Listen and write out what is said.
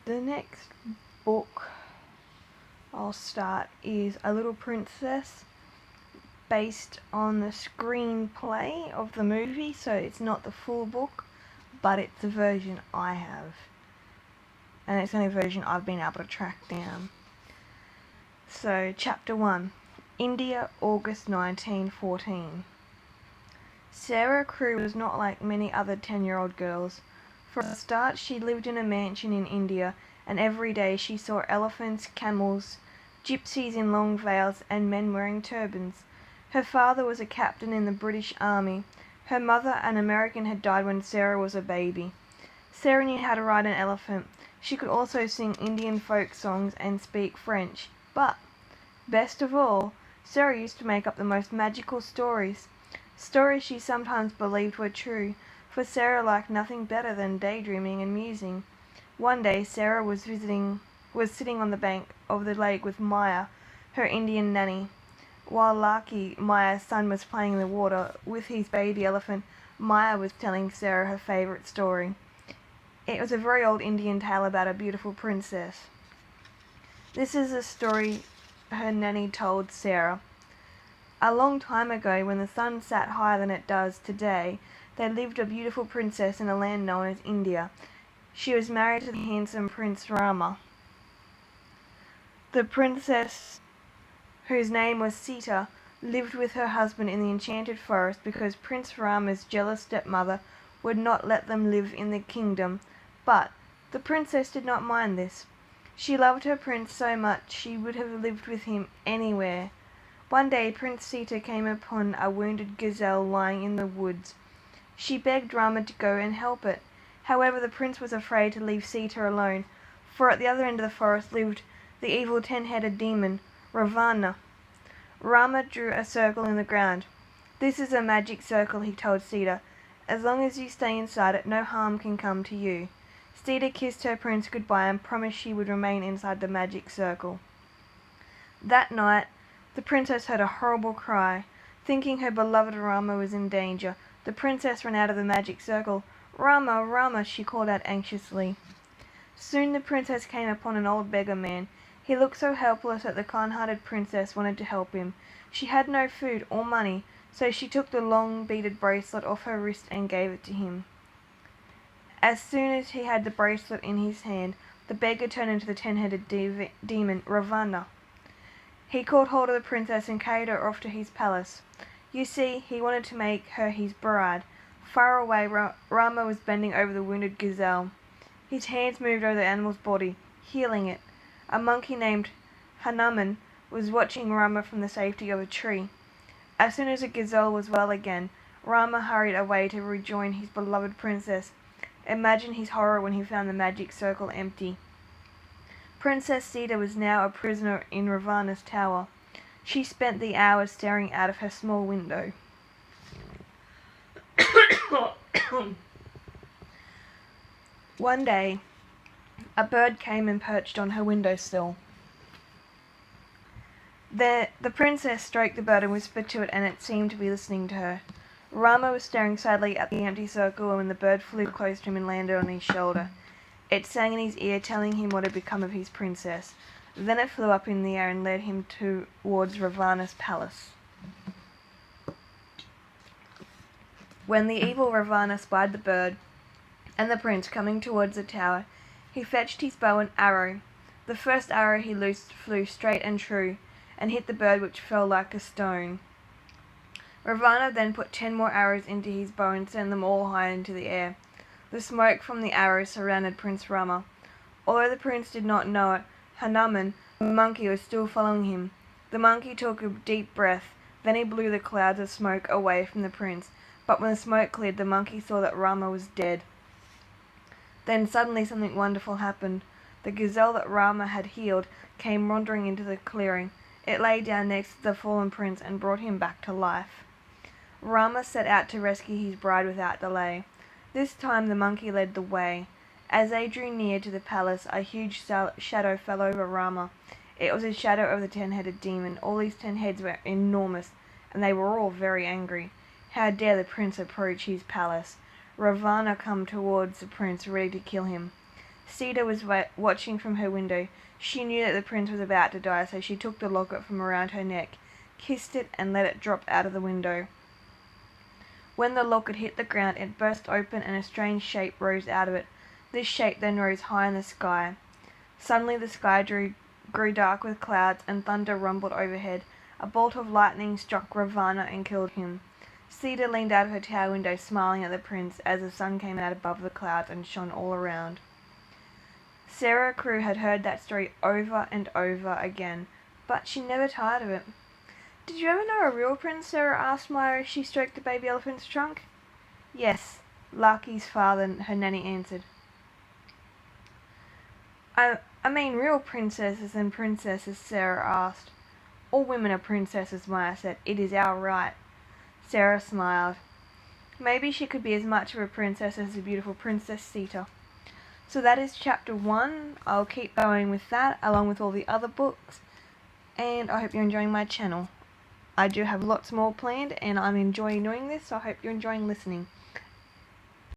The next book I'll start is A Little Princess, based on the screenplay of the movie, so it's not the full book, but it's the version I have. And it's the only version I've been able to track down. So, Chapter 1. India, August 1914. Sarah Crewe was not like many other 10-year-old girls. For a start, she lived in a mansion in India, and every day she saw elephants, camels, gypsies in long veils, and men wearing turbans. Her father was a captain in the British Army. Her mother, an American, had died when Sarah was a baby. Sarah knew how to ride an elephant. She could also sing Indian folk songs and speak French. But, best of all, Sarah used to make up the most magical stories. Stories she sometimes believed were true, for Sarah liked nothing better than daydreaming and musing. One day Sarah was sitting on the bank of the lake with Maya, her Indian nanny. While Lucky, Maya's son, was playing in the water with his baby elephant, Maya was telling Sarah her favourite story. It was a very old Indian tale about a beautiful princess. This is a story her nanny told Sarah. A long time ago, when the sun sat higher than it does today, there lived a beautiful princess in a land known as India. She was married to the handsome Prince Rama. The princess, whose name was Sita, lived with her husband in the enchanted forest because Prince Rama's jealous stepmother would not let them live in the kingdom. But the princess did not mind this. She loved her prince so much she would have lived with him anywhere. One day Prince Sita came upon a wounded gazelle lying in the woods. She begged Rama to go and help it. However, the prince was afraid to leave Sita alone, for at the other end of the forest lived the evil 10-headed demon, Ravana. Rama drew a circle in the ground. "This is a magic circle," he told Sita. "As long as you stay inside it, no harm can come to you." Sita kissed her prince goodbye and promised she would remain inside the magic circle. That night, the princess heard a horrible cry. Thinking her beloved Rama was in danger, the princess ran out of the magic circle. "Rama, Rama," she called out anxiously. Soon the princess came upon an old beggar man. He looked so helpless that the kind-hearted princess wanted to help him. She had no food or money, so she took the long beaded bracelet off her wrist and gave it to him. As soon as he had the bracelet in his hand, the beggar turned into the 10-headed demon, Ravana. He caught hold of the princess and carried her off to his palace. You see, he wanted to make her his bride. Far away, Rama was bending over the wounded gazelle. His hands moved over the animal's body, healing it. A monkey named Hanuman was watching Rama from the safety of a tree. As soon as the gazelle was well again, Rama hurried away to rejoin his beloved princess. Imagine his horror when he found the magic circle empty. Princess Sita was now a prisoner in Ravana's tower. She spent the hours staring out of her small window. One day, a bird came and perched on her windowsill. The princess stroked the bird and whispered to it, and it seemed to be listening to her. Rama was staring sadly at the empty circle when the bird flew close to him and landed on his shoulder. It sang in his ear, telling him what had become of his princess. Then it flew up in the air and led him towards Ravana's palace. When the evil Ravana spied the bird and the prince coming towards the tower, he fetched his bow and arrow. The first arrow he loosed flew straight and true, and hit the bird, which fell like a stone. Ravana then put 10 more arrows into his bow and sent them all high into the air. The smoke from the arrows surrounded Prince Rama. Although the prince did not know it, Hanuman, the monkey, was still following him. The monkey took a deep breath, then he blew the clouds of smoke away from the prince, but when the smoke cleared, the monkey saw that Rama was dead. Then suddenly something wonderful happened. The gazelle that Rama had healed came wandering into the clearing. It lay down next to the fallen prince and brought him back to life. Rama set out to rescue his bride without delay. This time the monkey led the way. As they drew near to the palace, a huge shadow fell over Rama. It was a shadow of the 10-headed demon. All these 10 heads were enormous, and they were all very angry. How dare the prince approach his palace? Ravana come towards the prince, ready to kill him. Sita was watching from her window. She knew that the prince was about to die, so she took the locket from around her neck, kissed it, and let it drop out of the window. When the locket hit the ground, it burst open and a strange shape rose out of it. This shape then rose high in the sky. Suddenly the sky grew dark with clouds, and thunder rumbled overhead. A bolt of lightning struck Ravana and killed him. Sita leaned out of her tower window, smiling at the prince, as the sun came out above the clouds and shone all around. Sarah Crewe had heard that story over and over again, but she never tired of it. "Did you ever know a real prince?" Sarah asked Maya as she stroked the baby elephant's trunk. "Yes," Larky's father, her nanny, answered. I mean real princesses and princesses," Sarah asked. "All women are princesses," Maya said. "It is our right." Sarah smiled. Maybe she could be as much of a princess as the beautiful Princess Sita. So that is chapter 1. I'll keep going with that along with all the other books, and I hope you're enjoying my channel. I do have lots more planned and I'm enjoying doing this, so I hope you're enjoying listening.